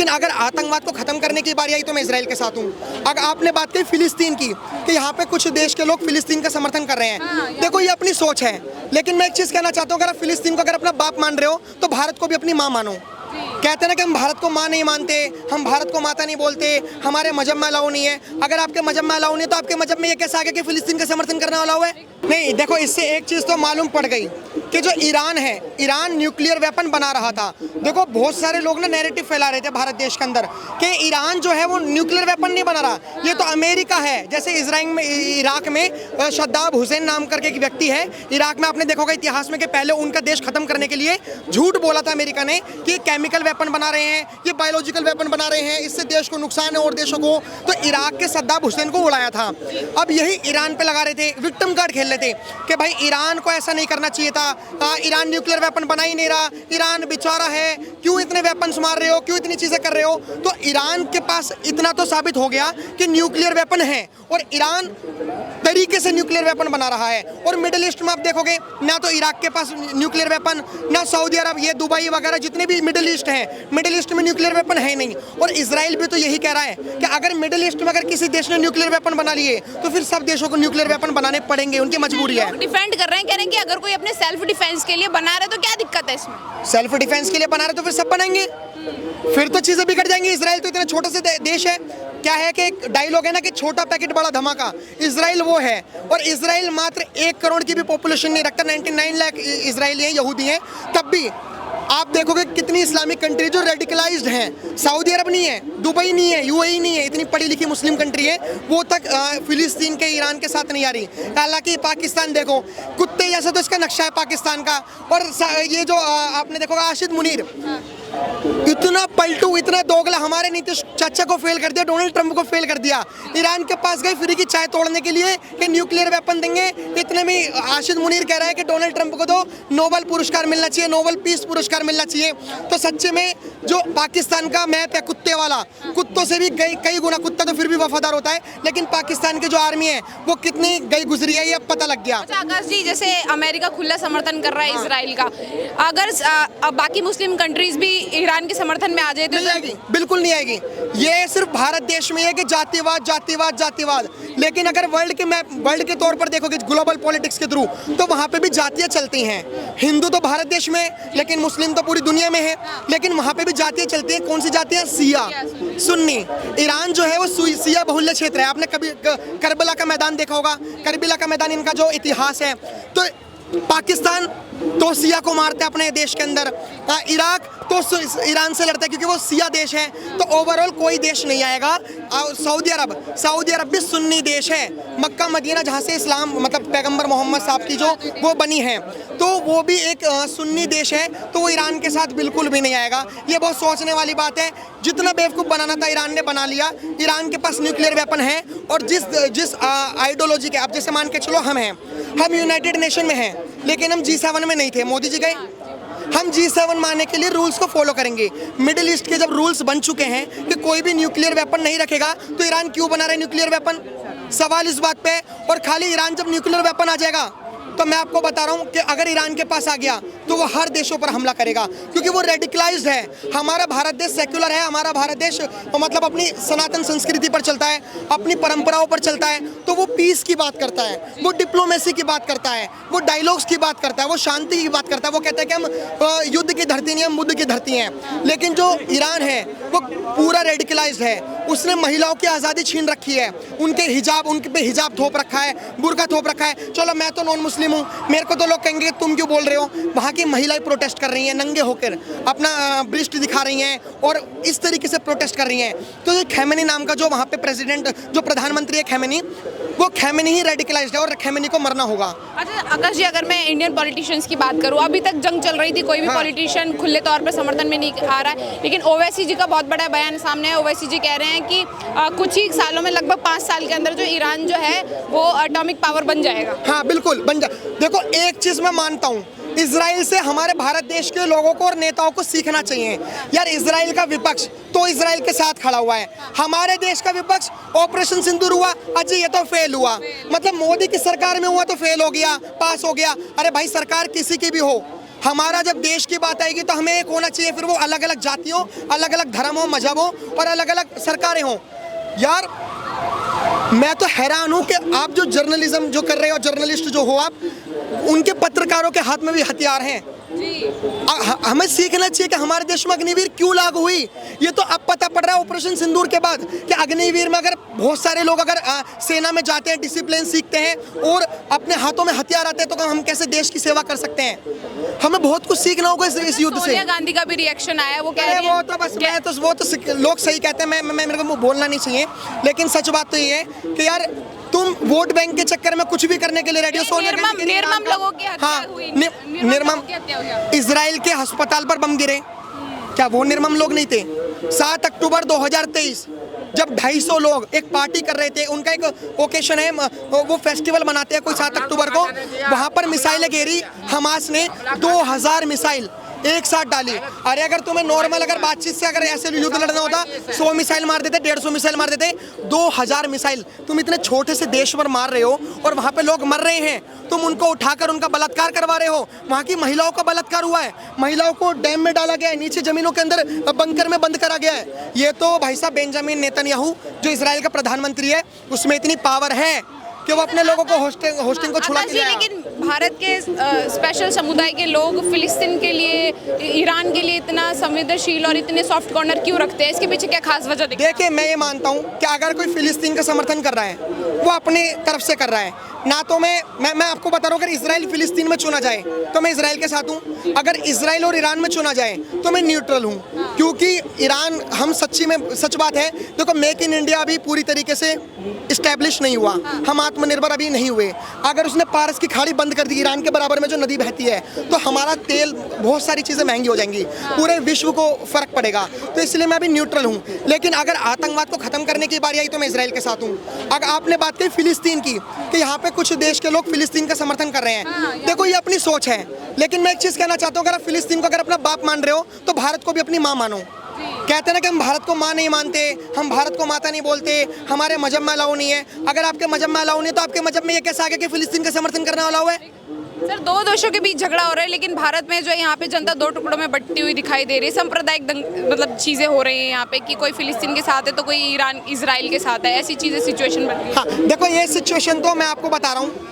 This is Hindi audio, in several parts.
लेकिन अगर आतंकवाद को ख़त्म करने की बारी आई तो मैं इजराइल के साथ हूँ। अगर आपने बात कही फिलिस्तीन की कि यहाँ पे कुछ देश के लोग फिलिस्तीन का समर्थन कर रहे हैं, देखो ये अपनी सोच है, लेकिन मैं एक चीज़ कहना चाहता हूँ, अगर आप फिलिस्तीन को अगर अपना बाप मान रहे हो तो भारत को भी अपनी माँ मानो। कहते हैं ना कि हम भारत को माँ नहीं मानते, हम भारत को माता नहीं बोलते, हमारे मजहब में अलाउ नहीं है। अगर आपके मजहब में अलाउ नहीं है तो आपके मजहब में ये कैसे आ गया कि फिलिस्तीन का समर्थन करना अलाउ है? नहीं, देखो इससे एक चीज़ तो मालूम पड़ गई कि जो ईरान है, ईरान न्यूक्लियर वेपन बना रहा था। देखो बहुत सारे लोग ना नैरेटिव फैला रहे थे भारत देश के अंदर कि ईरान जो है वो न्यूक्लियर वेपन नहीं बना रहा, ये तो अमेरिका है। जैसे इराक में सद्दाम हुसैन नाम करके एक व्यक्ति है, इराक में आपने देखा होगा इतिहास में कि पहले उनका देश खत्म करने के लिए झूठ बोला था अमेरिका ने कि केमिकल वेपन बना रहे हैं, ये बायोलॉजिकल वेपन बना रहे हैं, इससे देश को नुकसान है और देशों को। तो इराक के सद्दाम हुसैन को उड़ाया था। अब यही ईरान पे लगा रहे थे, विक्टिम कार्ड खेल रहे थे कि भाई ईरान को ऐसा नहीं करना चाहिए था, ईरान न्यूक्लियर वेपन बना ही नहीं रहा, ईरान बेचारा है, क्यों इतने वेपन्स मार रहे हो, क्यों इतनी चीज़ें कर रहे हो। तो ईरान के पास इतना तो साबित हो गया कि न्यूक्लियर वेपन है और ईरान तरीके से न्यूक्लियर वेपन बना रहा है। और मिडिल ईस्ट में आप देखोगे ना तो इराक के पास न्यूक्लियर वेपन, ना सऊदी अरब, ये दुबई वगैरह जितने भी मिडिल ईस्ट हैं, मिडिल ईस्ट में न्यूक्लियर वेपन है नहीं। और इजराइल भी तो यही कह रहा है कि अगर मिडिल ईस्ट में अगर किसी देश ने न्यूक्लियर वेपन बना लिए तो फिर सब देशों को न्यूक्लियर वेपन बनाने पड़ेंगे, उनकी मजबूरी है। डिफेंड कर रहे हैं, कह रहे हैं कि अगर कोई अपने सेल्फ डिफेंस के लिए बना रहा है तो क्या दिक्कत है इसमें? सेल्फ डिफेंस के लिए बना रहे तो फिर सब बनाएंगे, फिर तो चीजें बिगड़ जाएंगी। इजराइल तो इतना छोटा सा देश है, क्या है कि एक डायलॉग है ना कि छोटा पैकेट बड़ा धमाका, इजराइल वो है। और इजराइल मात्र 1 करोड़ की भी पॉपुलेशन नहीं रखता, 99 लाख इजराइली हैं, यहूदी हैं। तब भी आप देखोगे कितनी इस्लामिक कंट्री जो रेडिकलाइज्ड हैं। सऊदी अरब नहीं है, दुबई नहीं है, यूएई नहीं है, इतनी पढ़ी लिखी मुस्लिम कंट्री है, वो तक फिलिस्तीन के ईरान के साथ नहीं आ रही। हालांकि पाकिस्तान देखो कुत्ते जैसा तो इसका नक्शा है पाकिस्तान का। और ये जो आपने देखोगा आशिद मुनीर, इतना पलटू, इतना दोगला, हमारे नीतीश चाचा को फेल कर दिया, डोनाल्ड ट्रंप को फेल कर दिया। ईरान के पास गए फ्री की चाय तोड़ने के लिए कि न्यूक्लियर वेपन देंगे। इतने में आशिद मुनीर कह रहा है कि डोनाल्ड ट्रंप को तो नोबेल पुरस्कार मिलना चाहिए, नोबेल पीस पुरस्कार मिलना चाहिए। तो सच्चे में जो पाकिस्तान का मैप है कुत्ते वाला, कुत्तों से भी कई गुना, कुत्ता तो फिर भी वफादार होता है, लेकिन पाकिस्तान की जो आर्मी है वो कितनी गई गुजरी है ये अब पता लग गया। अच्छा आकाश जी, जैसे अमेरिका खुला समर्थन कर रहा है इजराइल का, अगर बाकी मुस्लिम कंट्रीज भी ईरान के समर्थन में आ जाए तो नहीं आएगी, बिल्कुल नहीं आएगी। ये सिर्फ भारत देश में है कि जातिवाद जातिवाद जातिवाद, लेकिन अगर वर्ल्ड के तौर पर देखोगे ग्लोबल पॉलिटिक्स के थ्रू तो वहाँ पे भी जातियाँ चलती हैं। हिंदू तो भारत देश में है, लेकिन मुस्लिम तो पूरी दुनिया में है, लेकिन वहाँ पे भी जातियाँ चलती हैं। कौन सी जातियाँ? सिया, सुन्नी। ईरान जो है वो सिया बहुल्य क्षेत्र है। आपने कभी करबला का मैदान देखा होगा, करबला का मैदान इनका जो इतिहास है। तो पाकिस्तान तो सिया को मारता है अपने देश के अंदर, इराक तो ईरान से लड़ता है क्योंकि वो सिया देश है। तो ओवरऑल कोई देश नहीं आएगा। सऊदी अरब भी सुन्नी देश है, मक्का मदीना जहाँ से इस्लाम मतलब पैगंबर मोहम्मद साहब की जो वो बनी है, तो वो भी एक सुन्नी देश है। तो वो ईरान के साथ बिल्कुल भी नहीं आएगा। ये बहुत सोचने वाली बात है। जितना बेवकूफ़ बनाना था ईरान ने बना लिया। ईरान के पास न्यूक्लियर वेपन है और जिस आइडियोलॉजी के, आप जैसे मान के चलो हम यूनाइटेड नेशन में हैं, लेकिन हम G7 में नहीं थे, मोदी जी गए। हम G7 मानने के लिए रूल्स को फॉलो करेंगे। मिडिल ईस्ट के जब रूल्स बन चुके हैं कि कोई भी न्यूक्लियर वेपन नहीं रखेगा, तो ईरान क्यों बना रहा है न्यूक्लियर वेपन? सवाल इस बात पे। और खाली ईरान जब न्यूक्लियर वेपन आ जाएगा तो मैं आपको बता रहा हूँ कि अगर ईरान के पास आ गया तो वो हर देशों पर हमला करेगा, क्योंकि वो रेडिकलाइज्ड है। हमारा भारत देश सेक्युलर है, हमारा भारत देश मतलब अपनी सनातन संस्कृति पर चलता है, अपनी परंपराओं पर चलता है। तो वो पीस की बात करता है, वो डिप्लोमेसी की बात करता है, वो डायलॉग्स की बात करता है, वो शांति की बात करता है। वो कहता है कि हम युद्ध की धरती नहीं, हम बुद्ध की धरती हैं। लेकिन जो ईरान है वो पूरा रेडिकलाइज्ड है। उसने महिलाओं की आज़ादी छीन रखी है, उनके पे हिजाब थोप रखा है, बुर्का थोप रखा है। चलो मैं तो नॉन मुस्लिम हूँ, मेरे को तो लोग कहेंगे तुम क्यों बोल रहे हो। वहाँ की महिलाएं प्रोटेस्ट कर रही हैं, नंगे होकर अपना ब्रिस्ट दिखा रही हैं और इस तरीके से प्रोटेस्ट कर रही हैं। तो ये खैमेनी नाम का जो वहाँ पे जो प्रधानमंत्री है खैमेनी, वो खैमेनी ही रेडिकलाइज्ड है और खैमेनी को मरना होगा। अच्छा आकाश जी, अगर मैं इंडियन पॉलिटिशियंस की बात करूँ, अभी तक जंग चल रही थी, कोई भी पॉलिटिशियन खुले तौर पर समर्थन में नहीं आ रहा है, लेकिन ओवैसी जी का बहुत बड़ा बयान सामने है। ओवैसी जी कह रहे हैं कि कुछ ही सालों में, लगभग 5 साल के अंदर जो ईरान जो है वो एटॉमिक पावर बन जाएगा। हाँ बिल्कुल बन जाए। देखो एक चीज़ मैं मानता हूँ, इजराइल से हमारे भारत देश के लोगों को और नेताओं को सीखना चाहिए। यार इजराइल का विपक्ष तो इजराइल के साथ खड़ा हुआ है, हमारे देश का विपक्ष ऑपरेशन सिंदूर हुआ, अजय ये तो फेल हुआ। मतलब मोदी की सरकार में हुआ तो फेल हो गया, पास हो गया। अरे भाई सरकार किसी की भी हो, हमारा जब देश की बात आएगी तो हमें एक होना चाहिए, फिर वो अलग अलग जातियों, अलग अलग धर्मों, मजहबों और अलग अलग सरकारें हों। यार मैं तो हैरान हूँ कि आप जो जर्नलिज्म जो कर रहे हो, जर्नलिस्ट जो हो आप, उनके पत्रकारों के हाथ में भी हथियार हैं। हमें सीखना चाहिए कि हमारे देश में अग्निवीर क्यों लागू हुई। ये तो अब पता पड़ रहा है ऑपरेशन सिंदूर के बाद कि अग्निवीर में अगर बहुत सारे लोग अगर सेना में जाते हैं, डिसिप्लिन सीखते हैं और अपने हाथों में हथियार आते हैं, तो हम कैसे देश की सेवा कर सकते हैं। हमें बहुत कुछ सीखना होगा इस युद्ध से। सोनिया गांधी का भी रिएक्शन आया, वो कह रही है वो तो बस वो तो लोग सही कहते हैं, मैं मेरे को बोलना नहीं चाहिए, लेकिन सच बात तो ये है कि यार तुम वोट बैंक के चक्कर में कुछ भी करने के लिए रेडी हो। निर्मम लोगों की हत्या हुई, निर्मम इजराइल के अस्पताल पर बम गिरे, क्या वो निर्मम लोग नहीं थे? 7 अक्टूबर 2023 जब 250 लोग एक पार्टी कर रहे थे, उनका एक ओकेशन है, वो फेस्टिवल मनाते हैं कोई 7 अक्टूबर को, वहां पर मिसाइलें गिरी, हमास ने 2000 मिसाइल एक साथ डाली। अरे अगर तुम्हें नॉर्मल अगर बातचीत से अगर ऐसे युद्ध लड़ना होता 100 मिसाइल मार देते, 150 मिसाइल मार देते, 2000 मिसाइल तुम इतने छोटे से देश पर मार रहे हो और वहाँ पे लोग मर रहे हैं, तुम उनको उठाकर उनका बलात्कार करवा रहे हो। वहाँ की महिलाओं का बलात्कार हुआ है, महिलाओं को डैम में डाला गया है, नीचे जमीनों के अंदर बंकर में बंद करा गया है। ये तो भाई साहब बेंजामिन नेतन्याहू जो इसराइल का प्रधानमंत्री है, उसमें इतनी पावर है कि वो अपने लोगों को होस्टिंग को छुड़ा के लाया। लेकिन भारत के स्पेशल समुदाय के लोग फिलिस्तीन के लिए, ईरान के लिए इतना संवेदनशील और इतने सॉफ्ट कॉर्नर क्यों रखते हैं? इसके पीछे क्या खास वजह दिखती है? देखिए मैं ये मानता हूँ कि अगर कोई फिलिस्तीन का समर्थन कर रहा है, वो अपनी तरफ से कर रहा है ना। तो मैं आपको बता रहा हूँ, अगर इसराइल फिलिस्तीन में चुना जाए तो मैं इसराइल के साथ हूँ, अगर इसराइल और ईरान में चुना जाए तो मैं न्यूट्रल हूँ। क्योंकि ईरान, हम सच्ची में सच बात है, देखो मेक इन इंडिया अभी पूरी तरीके से इस्टेब्लिश नहीं हुआ, हम आत्मनिर्भर अभी नहीं हुए। अगर उसने पारस की खाड़ी बंद कर दी, ईरान के बराबर में जो नदी बहती है, तो हमारा तेल, बहुत सारी चीज़ें महंगी हो जाएंगी, पूरे विश्व को फर्क पड़ेगा। तो इसलिए मैं अभी न्यूट्रल हूँ। लेकिन अगर आतंकवाद को खत्म करने की बारी आई तो मैं इसराइल के साथ हूँ। अगर आपने बात की फिलिस्तीन की कि यहाँ पे कुछ देश के लोग फिलिस्तीन का समर्थन कर रहे हैं, देखो ये अपनी सोच है, लेकिन मैं एक चीज़ कहना चाहता हूँ, अगर आप फिलिस्तीन को अगर अपना बाप मान रहे हो तो भारत को भी अपनी माँ मानो। कहते हैं ना कि हम भारत को माँ नहीं मानते, हम भारत को माता नहीं बोलते, हमारे मजहब में अलाउ नहीं है। अगर आपके मजहब में अलाउ नहीं है तो आपके मजहब में ये कैसे आ गया कि फिलिस्तीन का समर्थन करना अलाउ है? सर, दो देशों के बीच झगड़ा हो रहा है, लेकिन भारत में जो है यहाँ पे जनता दो टुकड़ों में बंटी हुई दिखाई दे रही है। सांप्रदायिक मतलब चीज़ें हो रही हैं यहाँ पे कि कोई फिलिस्तीन के साथ है तो कोई ईरान इजराइल के साथ है, ऐसी चीज़ें सिचुएशन बन रही है। हाँ देखो ये सिचुएशन तो मैं आपको बता रहा हूँ,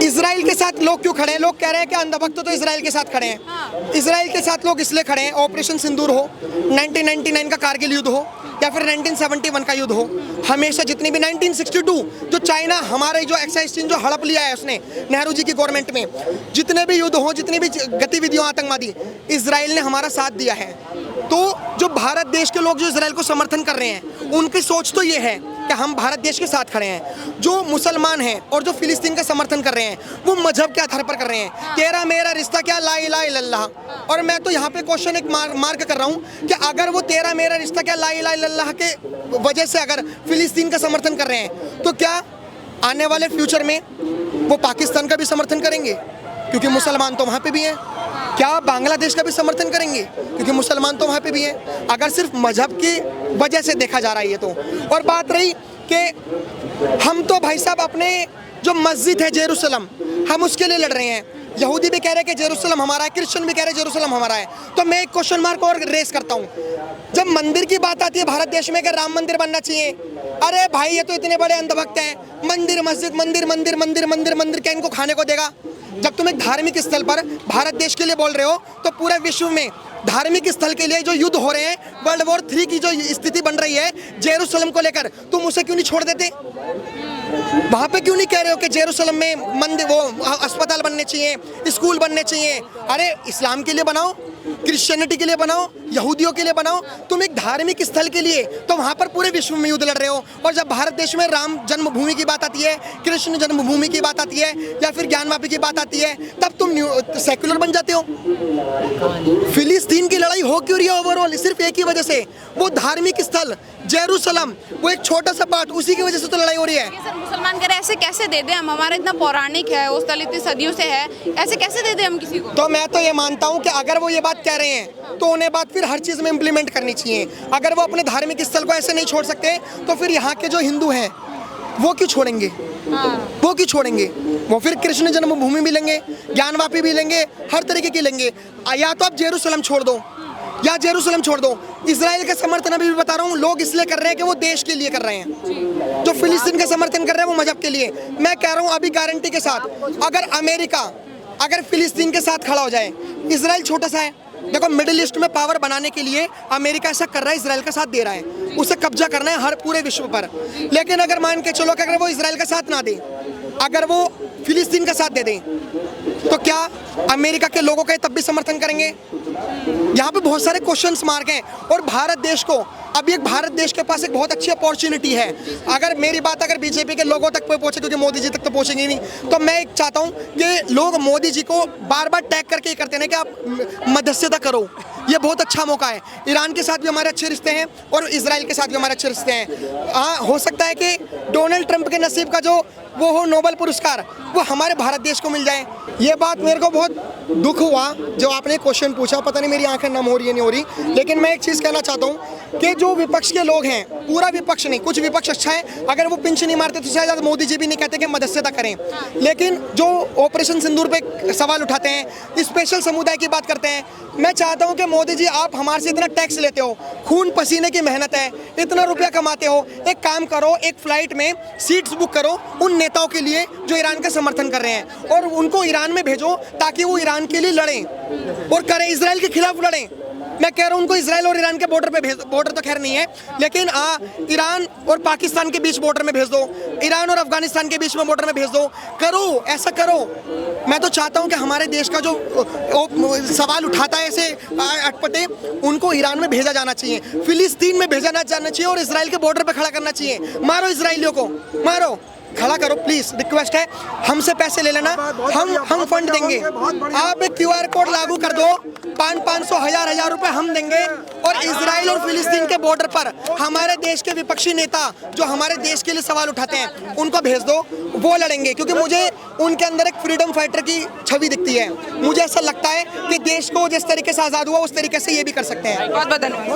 इजराइल के साथ लोग क्यों खड़े हैं? लोग कह रहे हैं कि अंधभक्त तो इजराइल के साथ खड़े हैं। इजराइल के साथ लोग इसलिए खड़े हैं, ऑपरेशन सिंदूर हो, 1999 का कारगिल युद्ध हो, या फिर 1971 का युद्ध हो, हमेशा जितनी भी 1962 जो चाइना हमारे जो एक्साइज चीन जो हड़प लिया है उसने नेहरू जी की गवर्नमेंट में, जितने भी युद्ध हो, जितनी भी गतिविधियों आतंकवादी, इजराइल ने हमारा साथ दिया है। तो जो भारत देश के लोग जो इजराइल को समर्थन कर रहे हैं, उनकी सोच तो ये है कि हम भारत देश के साथ खड़े हैं। जो मुसलमान हैं और जो फिलिस्तीन का समर्थन कर रहे हैं, वो मजहब के आधार पर कर रहे हैं, तेरा मेरा रिश्ता क्या, ला इलाहा इल्लल्लाह। और मैं तो यहाँ पे क्वेश्चन एक मार्क कर रहा हूँ कि अगर वो तेरा मेरा रिश्ता क्या, ला इलाहा इल्लल्लाह के वजह से अगर फिलिस्तीन का समर्थन कर रहे हैं, तो क्या आने वाले फ्यूचर में वो पाकिस्तान का भी समर्थन करेंगे? क्योंकि मुसलमान तो वहाँ पे भी हैं। क्या बांग्लादेश का भी समर्थन करेंगे? क्योंकि मुसलमान तो वहाँ पे भी हैं। अगर सिर्फ मजहब की वजह से देखा जा रहा है ये तो। और बात रही कि हम तो भाई साहब अपने जो मस्जिद है जेरूसलम, हम उसके लिए लड़ रहे हैं। यहूदी भी कह रहे हैं कि जेरूसलम हमारा है, क्रिश्चियन भी कह रहे हैं जेरूसलम हमारा है। तो मैं एक क्वेश्चन मार्क और रेस करता हूँ, जब मंदिर की बात आती है भारत देश में कि राम मंदिर बनना चाहिए, अरे भाई ये तो इतने बड़े अंधभक्त हैं, मंदिर मस्जिद मंदिर मंदिर मंदिर मंदिर मंदिर क्या इनको खाने को देगा? जब तुम एक धार्मिक स्थल पर भारत देश के लिए बोल रहे हो, तो पूरे विश्व में धार्मिक स्थल के लिए जो युद्ध हो रहे हैं, वर्ल्ड वॉर 3 की जो स्थिति बन रही है जेरूसलम को लेकर, तुम उसे क्यों नहीं छोड़ देते? वहाँ पे क्यों नहीं कह रहे हो कि जेरूसलम में मंदिर, वो अस्पताल बनने चाहिए, स्कूल बनने चाहिए? अरे इस्लाम के लिए बनाओ, क्रिश्चियनिटी के लिए बनाओ, यहूदियों के लिए बनाओ। तुम एक धार्मिक स्थल के लिए तो वहाँ पर पूरे विश्व में युद्ध लड़ रहे हो, और जब भारत देश में राम जन्मभूमि की बात आती है, कृष्ण जन्मभूमि की बात आती है, या फिर ज्ञानवापी की बात आती है, तब तुम सेक्युलर बन जाते हो। फिलिस्तीन की लड़ाई हो क्यों रही है ओवरऑल? सिर्फ एक ही वजह से, वो धार्मिक स्थल जेरूसलम, वो एक छोटा सा पार्ट, उसी की वजह से तो लड़ाई हो रही है। सर, मुसलमान कह रहे हैं ऐसे कैसे दे दे, हम हमारा इतना पौराणिक है, वो स्थल इतनी सदियों से है, ऐसे कैसे दे दे हम किसी को? तो मैं तो ये मानता हूँ कि अगर वो ये बात कह रहे हैं तो उन्हें बात फिर हर चीज़ में इम्प्लीमेंट करनी चाहिए। अगर वो अपने धार्मिक स्थल को ऐसे नहीं छोड़ सकते, तो फिर यहाँ के जो हिंदू हैं वो क्यों छोड़ेंगे? वो क्यों छोड़ेंगे? वो फिर कृष्ण जन्मभूमि भी लेंगे, ज्ञानवापी भी लेंगे, हर तरीके की लेंगे। या तो आप जेरूसलम छोड़ दो, या जेरूसलम छोड़ दो। इजराइल का समर्थन अभी भी बता रहा हूँ लोग इसलिए कर रहे हैं कि वो देश के लिए कर रहे हैं। जो फिलिस्तीन का समर्थन कर रहे हैं वो मजहब के लिए। मैं कह रहा हूँ अभी गारंटी के साथ, अगर अमेरिका अगर फिलिस्तीन के साथ खड़ा हो जाए, इजराइल छोटा सा है, देखो मिडिल ईस्ट में पावर बनाने के लिए अमेरिका ऐसा कर रहा है, इजराइल का साथ दे रहा है, उसे कब्जा करना है हर पूरे विश्व पर। लेकिन अगर मान के चलो कि अगर वो इजराइल का साथ ना दे, अगर वो फिलिस्तीन का साथ दे दें, तो क्या अमेरिका के लोगों का तब भी समर्थन करेंगे? यहाँ पे बहुत सारे क्वेश्चंस मार्क हैं। और भारत देश को अभी एक भारत देश के पास एक बहुत अच्छी अपॉर्चुनिटी है। अगर मेरी बात अगर बीजेपी के लोगों तक पहुंचे, क्योंकि मोदी जी तक तो पहुंचेंगे नहीं, तो मैं एक चाहता हूं कि लोग मोदी जी को बार बार टैग करके करते हैं कि आप मध्यस्थता करो। ये बहुत अच्छा मौका है। ईरान के साथ भी हमारे अच्छे रिश्ते हैं और इजराइल के साथ भी हमारे अच्छे रिश्ते हैं। हाँ, हो सकता है कि डोनाल्ड ट्रंप के नसीब का जो वो हो नोबेल पुरस्कार, वो हमारे भारत देश को मिल जाए। ये बात मेरे को बहुत दुख हुआ जो आपने क्वेश्चन पूछा। पता नहीं मेरी आंखें नम हो रही है नहीं हो रही, लेकिन मैं एक चीज़ कहना चाहता हूँ कि जो विपक्ष के लोग हैं, पूरा विपक्ष नहीं, कुछ विपक्ष अच्छा है, अगर वो पिंच नहीं मारते तो शायद मोदी जी भी नहीं कहते कि मध्यस्थता करें। लेकिन जो ऑपरेशन सिंदूर पे सवाल उठाते हैं, स्पेशल समुदाय की बात करते हैं, मैं चाहता हूं कि मोदी जी आप हमारे से इतना टैक्स लेते हो, खून पसीने की मेहनत है, इतना रुपया कमाते हो, एक काम करो, एक फ्लाइट में सीट्स बुक करो उन नेताओं के लिए जो ईरान का समर्थन कर रहे हैं, और उनको ईरान में भेजो ताकि वो ईरान के लिए लड़ें और करें, इजराइल के खिलाफ लड़ें। मैं कह रहा हूं उनको इजराइल और ईरान के बॉर्डर पे भेज दो, बॉर्डर तो खैर नहीं है, लेकिन ईरान और पाकिस्तान के बीच बॉर्डर में भेज दो, ईरान और अफगानिस्तान के बीच में बॉर्डर में भेज दो, करो, ऐसा करो। मैं तो चाहता हूं कि हमारे देश का जो सवाल उठाता है ऐसे अटपटे, उनको ईरान में भेजा जाना चाहिए, फिलिस्तीन में भेजा जाना चाहिए और इजराइल के बॉर्डर पे खड़ा करना चाहिए। मारो इजराइलियों को, मारो, खड़ा करो प्लीज, रिक्वेस्ट है। हमसे पैसे ले लेना, हम फंड देंगे। आप एक QR कोड लागू कर दो, 500 1000 रुपए हम देंगे, और इजराइल और फिलिस्तीन के बॉर्डर पर हमारे देश के विपक्षी नेता जो हमारे देश के लिए सवाल उठाते हैं उनको भेज दो, वो लड़ेंगे। क्योंकि मुझे उनके अंदर एक फ्रीडम फाइटर की छवि दिखती है। मुझे ऐसा लगता है कि देश को जिस तरीके से आज़ाद हुआ उस तरीके से ये भी कर सकते हैं। बहुत बहुत धन्यवाद।